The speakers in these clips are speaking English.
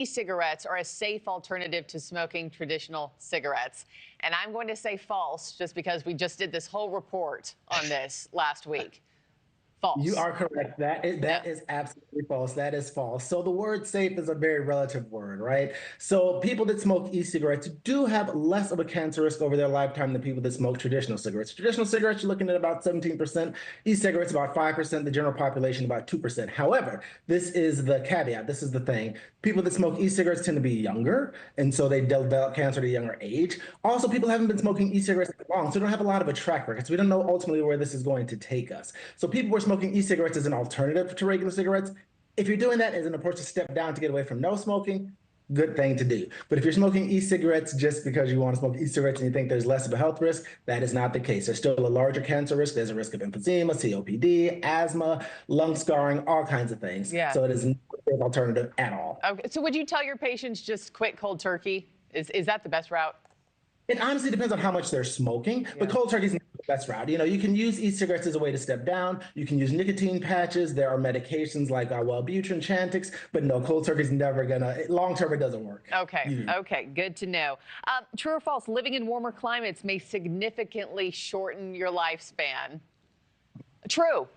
E-cigarettes are a safe alternative to smoking traditional cigarettes. And I'm going to say false just because we just did this whole report on this last week. You False. are correct. Yeah. That is absolutely false. That is false. So the word safe is a very relative word, right? So people that smoke e-cigarettes do have less of a cancer risk over their lifetime than people that smoke traditional cigarettes. Traditional cigarettes, you're looking at about 17%. E-cigarettes, about 5%. The general population, about 2%. However, this is the caveat. This is the thing. People that smoke e-cigarettes tend to be younger, and so they develop cancer at a younger age. Also, people haven't been smoking e-cigarettes that long, so they don't have a lot of a track record. So we don't know ultimately where this is going to take us. So people were smoking e-cigarettes as an alternative to regular cigarettes. If you're doing that as an approach to step down to get away from no smoking, good thing to do. But if you're smoking e-cigarettes just because you want to smoke e-cigarettes and you think there's less of a health risk, that is not the case. There's still a larger cancer risk. There's a risk of emphysema, COPD, asthma, lung scarring, all kinds of things. Yeah. So it is not an alternative at all. Okay. So would you tell your patients just quit cold turkey? Is that the best route? It honestly depends on how much they're smoking, but cold turkey is not the best route. You can use e-cigarettes as a way to step down. You can use nicotine patches. There are medications like Wellbutrin, Chantix, but no, cold turkey is never gonna, long term, it doesn't work. Okay, okay, good to know. True or false, living in warmer climates may significantly shorten your lifespan? True.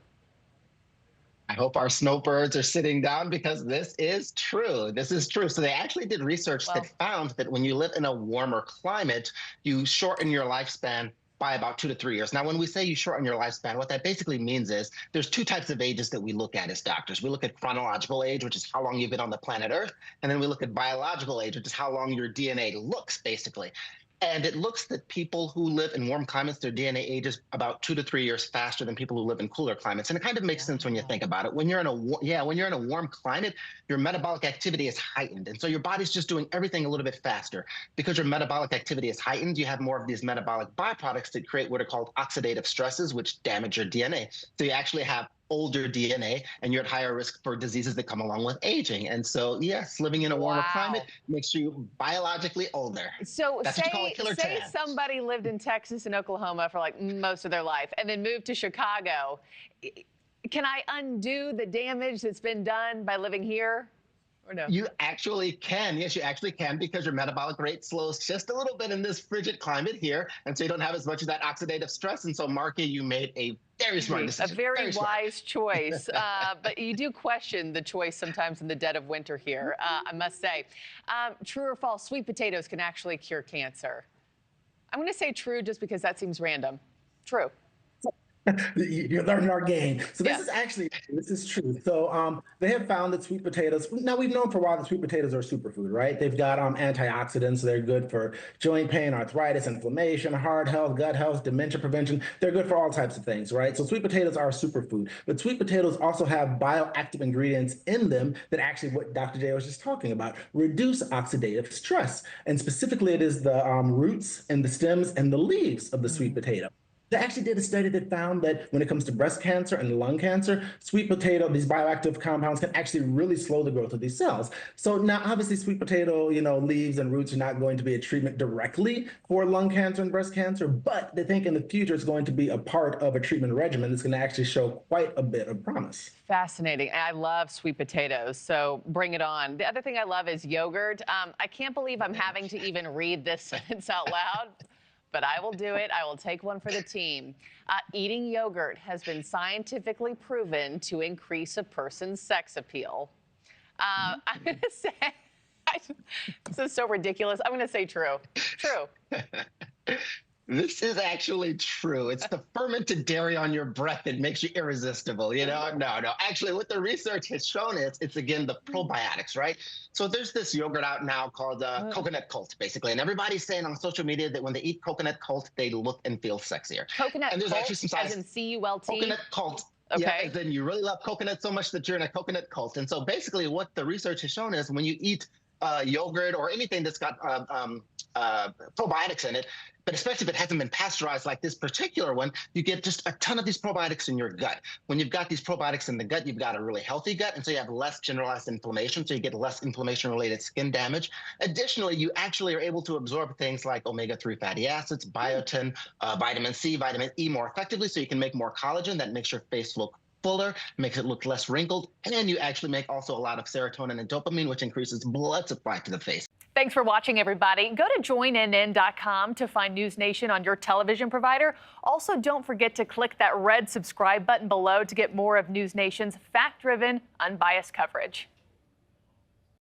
I hope our snowbirds are sitting down because this is true. This is true. So they actually did research that found that when you live in a warmer climate, you shorten your lifespan by about 2 to 3 years. Now, when we say you shorten your lifespan, what that basically means is there's two types of ages that we look at as doctors. We look at chronological age, which is how long you've been on the planet Earth. And then we look at biological age, which is how long your DNA looks, basically. And it looks that people who live in warm climates, their DNA ages about 2 to 3 years faster than people who live in cooler climates. And it kind of makes sense when you think about it. When you're in a warm climate, your metabolic activity is heightened. And so your body's just doing everything a little bit faster. Because your metabolic activity is heightened, you have more of these metabolic byproducts that create what are called oxidative stresses, which damage your DNA. So you actually have older DNA, and you're at higher risk for diseases that come along with aging. And so, yes, living in a warmer climate makes you biologically older. So that's what you call a killer say tan. Somebody lived in Texas and Oklahoma for like most of their life and then moved to Chicago. Can I undo the damage that's been done by living here? Or no? You actually can. Yes, you actually can, because your metabolic rate slows just a little bit in this frigid climate here. And so you don't have as much of that oxidative stress. And so, Markie, you made a very smart decision. A very wise choice. But you do question the choice sometimes in the dead of winter here, I must say. True or false, sweet potatoes can actually cure cancer? I'm going to say true just because that seems random. True. You're learning our game. So this is true. So they have found that sweet potatoes, now we've known for a while that sweet potatoes are a superfood, right? They've got antioxidants. So they're good for joint pain, arthritis, inflammation, heart health, gut health, dementia prevention. They're good for all types of things, right? So sweet potatoes are a superfood. But sweet potatoes also have bioactive ingredients in them that actually, what Dr. J was just talking about, reduce oxidative stress. And specifically, it is the roots and the stems and the leaves of the sweet potato. They actually did a study that found that when it comes to breast cancer and lung cancer, sweet potato, these bioactive compounds can actually really slow the growth of these cells. So now, obviously, sweet potato, leaves and roots are not going to be a treatment directly for lung cancer and breast cancer, but they think in the future it's going to be a part of a treatment regimen that's going to actually show quite a bit of promise. Fascinating. I love sweet potatoes, so bring it on. The other thing I love is yogurt. I can't believe I'm having to even read this sentence out loud. But I will do it. I will take one for the team. Eating yogurt has been scientifically proven to increase a person's sex appeal. I'm going to say, this is so ridiculous. I'm going to say true. True. This is actually true. It's the fermented dairy on your breath that makes you irresistible. No. Actually, what the research has shown is it's, again, the probiotics, right? So there's this yogurt out now called Coconut Cult, basically. And everybody's saying on social media that when they eat Coconut Cult, they look and feel sexier. Coconut and there's Cult, actually some science, as in C-U-L-T? Coconut Cult. Okay. Yeah, and then you really love coconut so much that you're in a coconut cult. And so basically what the research has shown is when you eat yogurt or anything that's got probiotics in it, but especially if it hasn't been pasteurized like this particular one, you get just a ton of these probiotics in your gut. When you've got these probiotics in the gut, you've got a really healthy gut, and so you have less generalized inflammation, so you get less inflammation-related skin damage. Additionally, you actually are able to absorb things like omega-3 fatty acids, biotin, vitamin C, vitamin E more effectively, so you can make more collagen that makes your face look fuller, makes it look less wrinkled, and you actually make also a lot of serotonin and dopamine, which increases blood supply to the face. Thanks for watching, everybody. Go to joinnn.com to find NewsNation on your television provider. Also, don't forget to click that red subscribe button below to get more of NewsNation's fact-driven, unbiased coverage.